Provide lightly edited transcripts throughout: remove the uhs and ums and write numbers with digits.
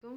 تم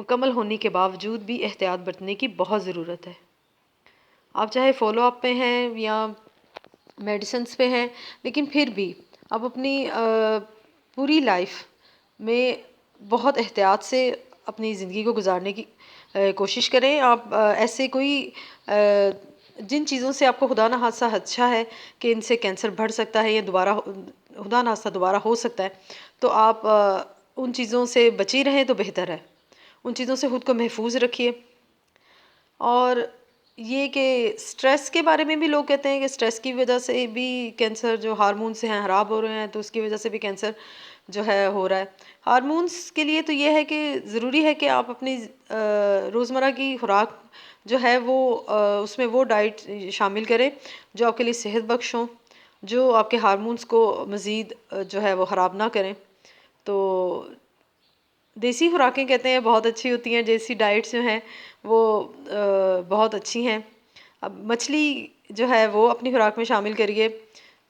مکمل ہونے کے باوجود بھی احتیاط برتنے کی بہت ضرورت ہے۔ آپ چاہے فالو اپ پہ ہیں یا میڈیسنس پہ ہیں، لیکن پھر بھی آپ اپنی پوری لائف میں بہت احتیاط سے اپنی زندگی کو گزارنے کی کوشش کریں۔ آپ ایسے کوئی جن چیزوں سے آپ کو خدا نخواستہ خدشہ ہے کہ ان سے کینسر بڑھ سکتا ہے یا دوبارہ خدا نخواستہ دوبارہ ہو سکتا ہے، تو آپ ان چیزوں سے بچی رہیں تو بہتر ہے۔ ان چیزوں سے خود کو محفوظ رکھیے۔ اور یہ کہ سٹریس کے بارے میں بھی لوگ کہتے ہیں کہ سٹریس کی وجہ سے بھی کینسر، جو ہارمونس ہیں خراب ہو رہے ہیں، تو اس کی وجہ سے بھی کینسر جو ہے ہو رہا ہے۔ ہارمونس کے لیے تو یہ ہے کہ ضروری ہے کہ آپ اپنی روزمرہ کی خوراک جو ہے وہ اس میں وہ ڈائٹ شامل کریں جو آپ کے لیے صحت بخش ہوں، جو آپ کے ہارمونس کو مزید جو ہے وہ خراب نہ کریں۔ تو دیسی خوراکیں کہتے ہیں بہت اچھی ہوتی ہیں، دیسی ڈائٹس جو ہیں وہ بہت اچھی ہیں۔ اب مچھلی جو ہے وہ اپنی خوراک میں شامل کریے،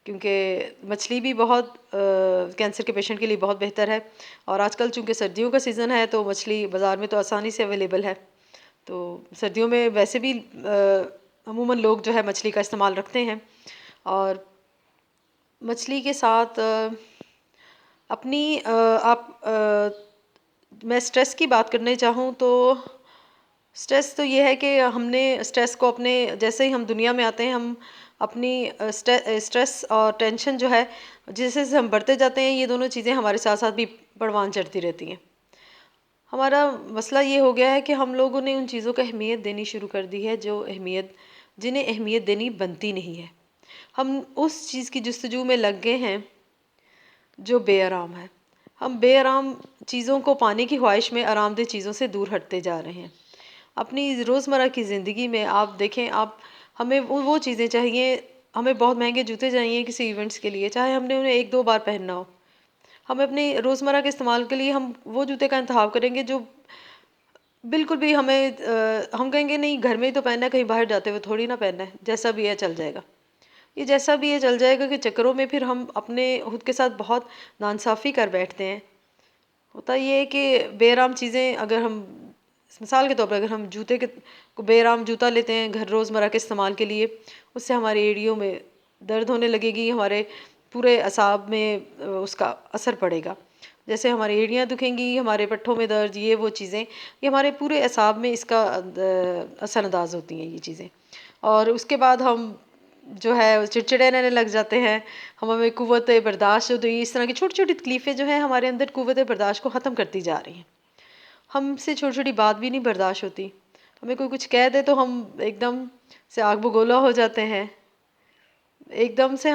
کیونکہ مچھلی بھی بہت کینسر کے پیشنٹ کے لیے بہت بہتر ہے۔ اور آج کل چونکہ سردیوں کا سیزن ہے تو مچھلی بازار میں تو آسانی سے اویلیبل ہے، تو سردیوں میں ویسے بھی عموماً لوگ جو ہے مچھلی کا استعمال رکھتے ہیں۔ اور مچھلی کے ساتھ اپنی آپ میں سٹریس کی بات کرنے چاہوں تو سٹریس تو یہ ہے کہ ہم نے سٹریس کو اپنے جیسے ہی ہم دنیا میں آتے ہیں، ہم اپنی سٹریس اور ٹینشن جو ہے جیسے ہم بڑھتے جاتے ہیں، یہ دونوں چیزیں ہمارے ساتھ ساتھ بھی پروان چڑھتی رہتی ہیں۔ ہمارا مسئلہ یہ ہو گیا ہے کہ ہم لوگوں نے ان چیزوں کو اہمیت دینی شروع کر دی ہے جنہیں اہمیت دینی بنتی نہیں ہے۔ ہم اس چیز کی جستجو میں لگ گئے ہیں جو بے آرام ہے۔ ہم بے آرام چیزوں کو پانے کی خواہش میں آرام دہ چیزوں سے دور ہٹتے جا رہے ہیں۔ اپنی روزمرہ کی زندگی میں آپ دیکھیں، ہمیں وہ چیزیں چاہیے، ہمیں بہت مہنگے جوتے چاہیے کسی ایونٹس کے لیے، چاہے ہم نے انہیں ایک دو بار پہننا ہو۔ ہمیں اپنے روزمرہ کے استعمال کے لیے ہم وہ جوتے کا انتخاب کریں گے جو بالکل بھی ہم کہیں گے نہیں گھر میں ہی تو پہننا ہے، کہیں باہر جاتے ہوئے تھوڑی نہ پہننا ہے، جیسا بھی ہے چل جائے گا۔ یہ جیسا بھی ہے چل جائے گا کہ چکروں میں پھر ہم اپنے خود کے ساتھ بہت ناانصافی کر بیٹھتے ہیں۔ ہوتا یہ ہے کہ بے آرام چیزیں، اگر ہم مثال کے طور پر اگر ہم بے آرام جوتا لیتے ہیں گھر روزمرہ کے استعمال کے لیے، اس سے ہماری ایڑیوں میں درد ہونے لگے گی، ہمارے پورے اعصاب میں اس کا اثر پڑے گا۔ جیسے ہماری ایڑیاں دکھیں گی، ہمارے پٹھوں میں درد، یہ وہ چیزیں، یہ ہمارے پورے اعصاب میں اس کا اثر انداز ہوتی ہیں یہ چیزیں۔ اور اس کے بعد ہم جو ہے چڑچڑے رہنے لگ جاتے ہیں، ہمیں قوت برداشت ہوتی ہے، اس طرح کی چھوٹی چھوٹی تکلیفیں جو ہیں ہمارے اندر قوت برداشت کو ختم کرتی جا رہی ہیں۔ ہم سے چھوٹی چھوٹی بات بھی نہیں برداشت ہوتی، ہمیں کوئی کچھ کہہ دے تو ہم ایک دم سے آگ بگولا ہو جاتے ہیں، ایک دم سے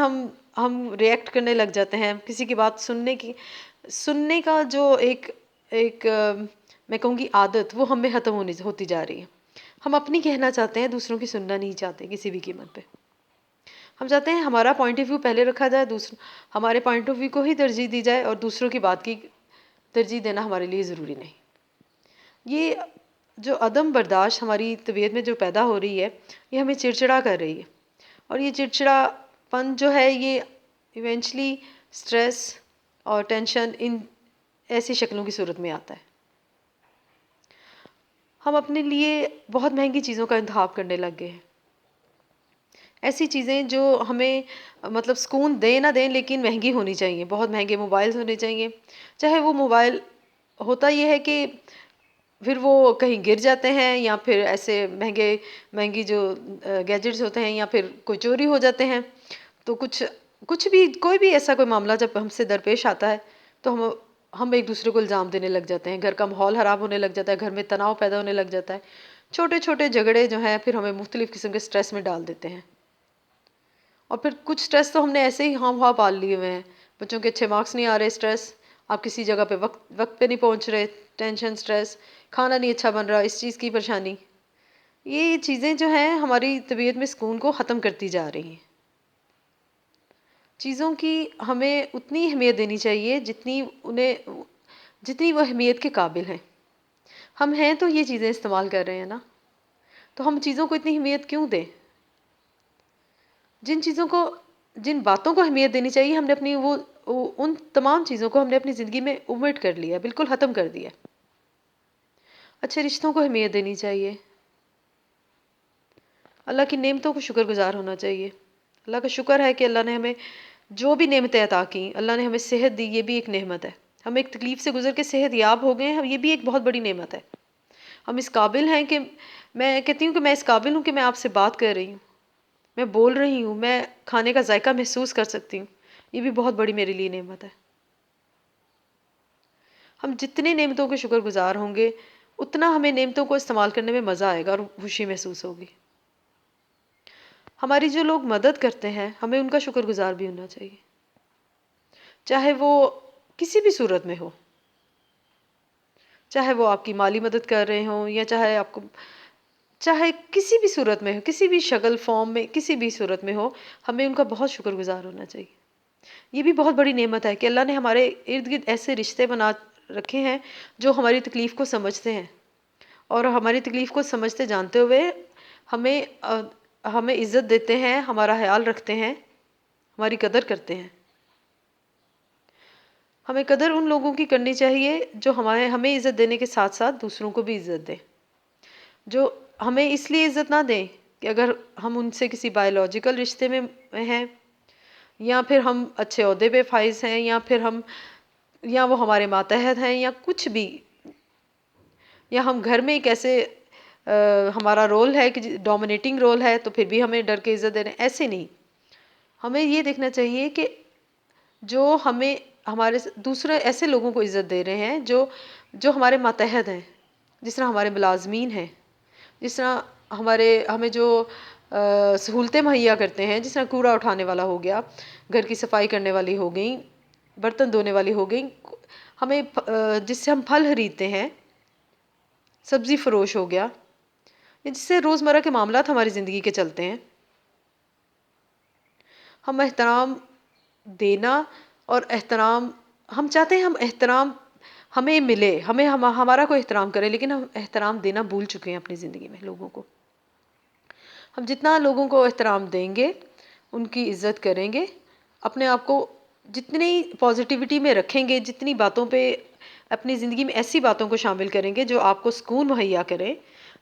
ہم ریئیکٹ کرنے لگ جاتے ہیں۔ کسی کی بات سننے کا جو ایک میں کہوں گی عادت، وہ ہم میں ختم ہوتی جا رہی ہے۔ ہم اپنی کہنا چاہتے ہیں، دوسروں کی سننا نہیں چاہتے کسی بھی قیمت پہ۔ ہم چاہتے ہیں ہمارا پوائنٹ آف ویو پہلے رکھا جائے، ہمارے پوائنٹ آف ویو کو ہی ترجیح دی جائے، اور دوسروں کی بات کی ترجیح دینا ہمارے لیے ضروری نہیں۔ یہ جو عدم برداشت ہماری طبیعت میں جو پیدا ہو رہی ہے، یہ ہمیں چڑچڑا کر رہی ہے، اور یہ چڑچڑا پن جو ہے یہ ایونچولی سٹریس اور ٹینشن ان ایسی شکلوں کی صورت میں آتا ہے۔ ہم اپنے لیے بہت مہنگی چیزوں کا انتخاب کرنے لگ گئے ہیں، ایسی چیزیں جو ہمیں مطلب سکون دیں نہ دیں لیکن مہنگی ہونی چاہیے۔ بہت مہنگے موبائل ہونے چاہیے، چاہے وہ موبائل ہوتا یہ ہے کہ پھر وہ کہیں گر جاتے ہیں، یا پھر ایسے مہنگی جو گیجٹس ہوتے ہیں، یا پھر کوئی چوری ہو جاتے ہیں، تو کچھ بھی کوئی بھی ایسا کوئی معاملہ جب ہم سے درپیش آتا ہے تو ہم ایک دوسرے کو الزام دینے لگ جاتے ہیں، گھر کا ماحول خراب ہونے لگ جاتا ہے، گھر میں تناؤ پیدا ہونے لگ جاتا ہے، چھوٹے چھوٹے جھگڑے جو ہیں پھر ہمیں مختلف قسم کے سٹریس میں ڈال دیتے ہیں۔ اور پھر کچھ سٹریس تو ہم نے ایسے ہی خواہ خواہ پال لیے ہوئے ہیں، بچوں کے اچھے مارکس نہیں آ رہے، سٹریس، آپ کسی جگہ پہ وقت پہ نہیں پہنچ رہے، ٹینشن، سٹریس، کھانا نہیں اچھا بن رہا، اس چیز کی پریشانی۔ یہ چیزیں جو ہیں ہماری طبیعت میں سکون کو ختم کرتی جا رہی ہیں۔ چیزوں کی ہمیں اتنی اہمیت دینی چاہیے جتنی وہ اہمیت کے قابل ہیں۔ ہم ہیں تو یہ چیزیں استعمال کر رہے ہیں نا، تو ہم چیزوں کو اتنی اہمیت کیوں دیں؟ جن باتوں کو اہمیت دینی چاہیے، ہم نے ان تمام چیزوں کو ہم نے اپنی زندگی میں اومٹ کر لیا، بالکل ختم کر دیا۔ اچھے رشتوں کو اہمیت دینی چاہیے، اللہ کی نعمتوں کو شکر گزار ہونا چاہیے۔ اللہ کا شکر ہے کہ اللہ نے ہمیں جو بھی نعمتیں عطا کی، اللہ نے ہمیں صحت دی، یہ بھی ایک نعمت ہے۔ ہم ایک تکلیف سے گزر کے صحت یاب ہو گئے ہیں، یہ بھی ایک بہت بڑی نعمت ہے۔ ہم اس قابل ہیں کہ میں کہتی ہوں کہ میں اس قابل ہوں کہ میں آپ سے بات کر رہی ہوں، میں بول رہی ہوں، میں کھانے کا ذائقہ محسوس کر سکتی ہوں، یہ بھی بہت بڑی میرے لیے نعمت ہے۔ ہم جتنے نعمتوں کے شکر گزار ہوں گے، اتنا ہمیں نعمتوں کو استعمال کرنے میں مزہ آئے گا اور خوشی محسوس ہوگی۔ ہماری جو لوگ مدد کرتے ہیں، ہمیں ان کا شکر گزار بھی ہونا چاہیے، چاہے وہ کسی بھی صورت میں ہو، چاہے وہ آپ کی مالی مدد کر رہے ہوں یا چاہے کسی بھی صورت میں ہو، کسی بھی شکل فارم میں، کسی بھی صورت میں ہو، ہمیں ان کا بہت شکر گزار ہونا چاہیے۔ یہ بھی بہت بڑی نعمت ہے کہ اللہ نے ہمارے ارد گرد ایسے رشتے بنا رکھے ہیں جو ہماری تکلیف کو سمجھتے ہیں، اور ہماری تکلیف کو سمجھتے جانتے ہوئے ہمیں ہمیں عزت دیتے ہیں، ہمارا خیال رکھتے ہیں، ہماری قدر کرتے ہیں۔ ہمیں قدر ان لوگوں کی کرنی چاہیے جو ہمیں عزت دینے کے ساتھ ساتھ دوسروں کو بھی عزت دیں، جو ہمیں اس لیے عزت نہ دیں کہ اگر ہم ان سے کسی بایولوجیکل رشتے میں ہیں، یا پھر ہم اچھے عہدے پہ فائز ہیں، یا وہ ہمارے ماتحت ہیں، یا کچھ بھی، یا ہم گھر میں ایک ایسے ہمارا رول ہے کہ ڈومینیٹنگ رول ہے تو پھر بھی ہمیں ڈر کے عزت دے رہے ہیں، ایسے نہیں۔ ہمیں یہ دیکھنا چاہیے کہ جو ہمیں ہمارے دوسرے ایسے لوگوں کو عزت دے رہے ہیں جو ہمارے ماتحت ہیں، جس طرح ہمارے ملازمین ہیں، جس طرح ہمیں جو سہولتیں مہیا کرتے ہیں، جس طرح کوڑا اٹھانے والا ہو گیا، گھر کی صفائی کرنے والی ہو گئیں، برتن دھونے والی ہو گئیں، ہمیں جس سے ہم پھل خریدتے ہیں، سبزی فروش ہو گیا، جس سے روزمرہ کے معاملات ہماری زندگی کے چلتے ہیں، ہم احترام دینا اور ہم چاہتے ہیں ہم احترام ہمیں ملے، ہمارا کوئی احترام کرے، لیکن ہم احترام دینا بھول چکے ہیں اپنی زندگی میں لوگوں کو۔ ہم جتنا لوگوں کو احترام دیں گے، ان کی عزت کریں گے، اپنے آپ کو جتنی پازیٹیوٹی میں رکھیں گے، جتنی باتوں پہ اپنی زندگی میں ایسی باتوں کو شامل کریں گے جو آپ کو سکون مہیا کریں،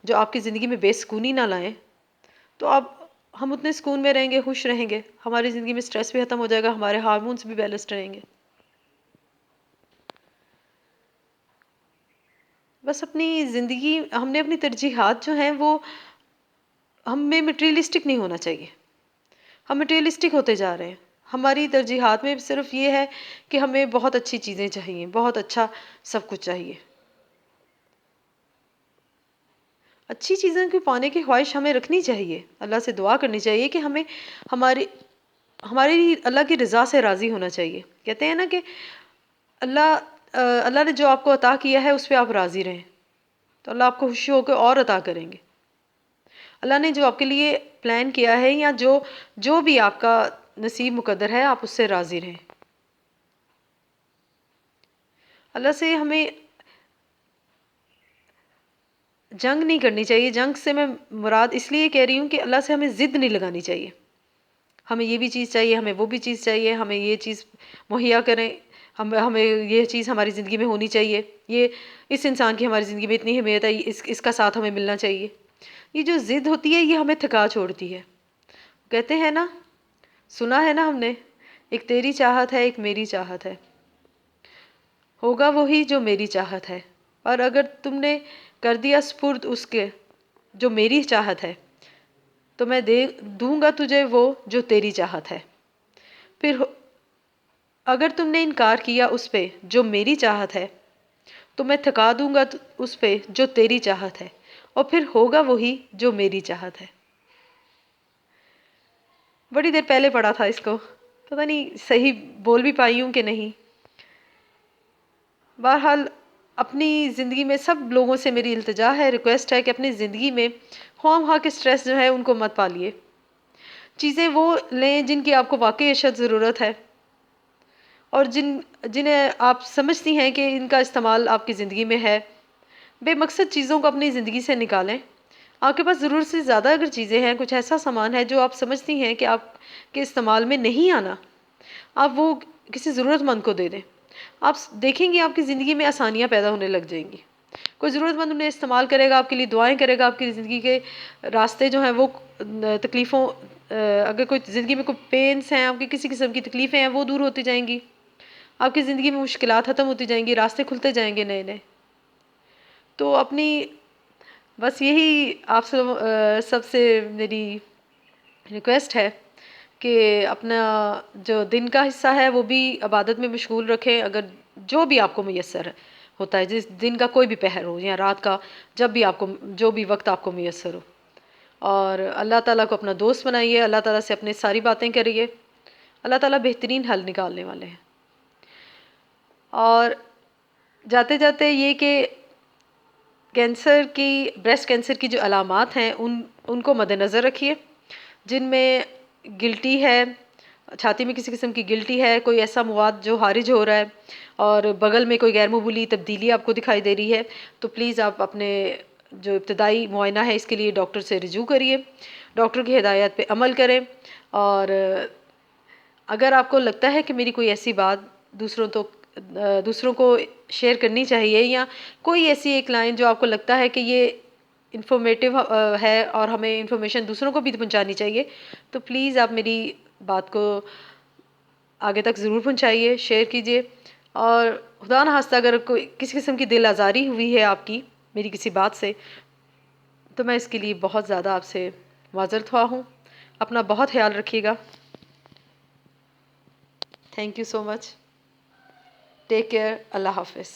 جو آپ کی زندگی میں بے سکونی نہ لائیں، تو ہم اتنے سکون میں رہیں گے، خوش رہیں گے، ہماری زندگی میں سٹریس بھی ختم ہو جائے گا، ہمارے ہارمونز بھی بیلنسڈ رہیں گے۔ بس اپنی زندگی ہم نے اپنی ترجیحات جو ہیں وہ ہمیں مٹیریلسٹک نہیں ہونا چاہیے۔ ہم مٹیریلسٹک ہوتے جا رہے ہیں، ہماری ترجیحات میں صرف یہ ہے کہ ہمیں بہت اچھی چیزیں چاہیے، بہت اچھا سب کچھ چاہیے۔ اچھی چیزیں کو پانے کی خواہش ہمیں رکھنی چاہیے، اللہ سے دعا کرنی چاہیے کہ ہمیں ہماری اللہ کی رضا سے راضی ہونا چاہیے۔ کہتے ہیں نا کہ اللہ نے جو آپ کو عطا کیا ہے اس پہ آپ راضی رہیں، تو اللہ آپ کو خوشی ہو کے اور عطا کریں گے۔ اللہ نے جو آپ کے لیے پلان کیا ہے، یا جو بھی آپ کا نصیب مقدر ہے، آپ اس سے راضی رہیں۔ اللہ سے ہمیں جنگ نہیں کرنی چاہیے۔ جنگ سے میں مراد اس لیے کہہ رہی ہوں کہ اللہ سے ہمیں ضد نہیں لگانی چاہیے، ہمیں یہ بھی چیز چاہیے، ہمیں وہ بھی چیز چاہیے، ہمیں یہ چیز مہیا کریں، ہمیں یہ چیز ہماری زندگی میں ہونی چاہیے، اس انسان کی ہماری زندگی میں اتنی اہمیت ہے، اس کا ساتھ ہمیں ملنا چاہیے۔ یہ جو ضد ہوتی ہے یہ ہمیں تھکا چھوڑتی ہے۔ کہتے ہیں نا، سنا ہے نا ہم نے، ایک تیری چاہت ہے، ایک میری چاہت ہے، ہوگا وہی جو میری چاہت ہے، اور اگر تم نے کر دیا سپرد اس کے جو میری چاہت ہے، تو میں دوں گا تجھے وہ جو تیری چاہت ہے۔ پھر اگر تم نے انکار کیا اس پہ جو میری چاہت ہے، تو میں تھکا دوں گا اس پہ جو تیری چاہت ہے، اور پھر ہوگا وہی جو میری چاہت ہے۔ بڑی دیر پہلے پڑھا تھا اس کو، پتہ نہیں صحیح بول بھی پائی ہوں کہ نہیں۔ بہرحال اپنی زندگی میں سب لوگوں سے میری التجا ہے، ریکویسٹ ہے کہ اپنی زندگی میں خواہ مخواہ کے سٹریس جو ہے ان کو مت پالیے۔ چیزیں وہ لیں جن کی آپ کو واقعی اشد ضرورت ہے، اور جنہیں آپ سمجھتی ہیں کہ ان کا استعمال آپ کی زندگی میں ہے۔ بے مقصد چیزوں کو اپنی زندگی سے نکالیں۔ آپ کے پاس ضرورت سے زیادہ اگر چیزیں ہیں، کچھ ایسا سامان ہے جو آپ سمجھتی ہیں کہ آپ کے استعمال میں نہیں آنا، آپ وہ کسی ضرورت مند کو دے دیں۔ آپ دیکھیں گے آپ کی زندگی میں آسانیاں پیدا ہونے لگ جائیں گی۔ کوئی ضرورت مند انہیں استعمال کرے گا، آپ کے لیے دعائیں کرے گا، آپ کی زندگی کے راستے جو ہیں وہ تکلیفوں اگر کوئی زندگی میں کوئی پینس ہیں، آپ کی کسی قسم کی تکلیفیں ہیں، وہ دور ہوتی جائیں گی، آپ کی زندگی میں مشکلات ختم ہوتی جائیں گی، راستے کھلتے جائیں گے نئے نئے. تو اپنی بس یہی آپ سب سے میری ریکویسٹ ہے کہ اپنا جو دن کا حصہ ہے وہ بھی عبادت میں مشغول رکھیں، اگر جو بھی آپ کو میسر ہوتا ہے، جس دن کا کوئی بھی پہر ہو یا رات کا، جب بھی آپ کو جو بھی وقت آپ کو میسر ہو، اور اللہ تعالیٰ کو اپنا دوست بنائیے، اللہ تعالیٰ سے اپنے ساری باتیں کریے. اللہ تعالیٰ بہترین حل نکالنے والے ہیں. اور جاتے جاتے یہ کہ بریسٹ کینسر کی جو علامات ہیں ان کو مد نظر رکھیے، جن میں گلٹی ہے، چھاتی میں کسی قسم کی گلٹی ہے، کوئی ایسا مواد جو خارج ہو رہا ہے، اور بغل میں کوئی غیر معمولی تبدیلی آپ کو دکھائی دے رہی ہے، تو پلیز آپ اپنے جو ابتدائی معائنہ ہے اس کے لیے ڈاکٹر سے رجوع کریے، ڈاکٹر کی ہدایات پہ عمل کریں. اور اگر آپ کو لگتا ہے کہ میری کوئی ایسی بات دوسروں کو شیئر کرنی چاہیے، یا کوئی ایسی ایک لائن جو آپ کو لگتا ہے کہ یہ انفارمیٹیو ہے اور ہمیں انفارمیشن دوسروں کو بھی پہنچانی چاہیے، تو پلیز آپ میری بات کو آگے تک ضرور پہنچائیے، شیئر کیجیے. اور خدا نخواستہ اگر کوئی کسی قسم کی دل آزاری ہوئی ہے آپ کی میری کسی بات سے، تو میں اس کے لیے بہت زیادہ آپ سے معذرت خواہ ہوں. اپنا بہت خیال رکھیے گا. Thank you so much. Take care. اللہ حافظ.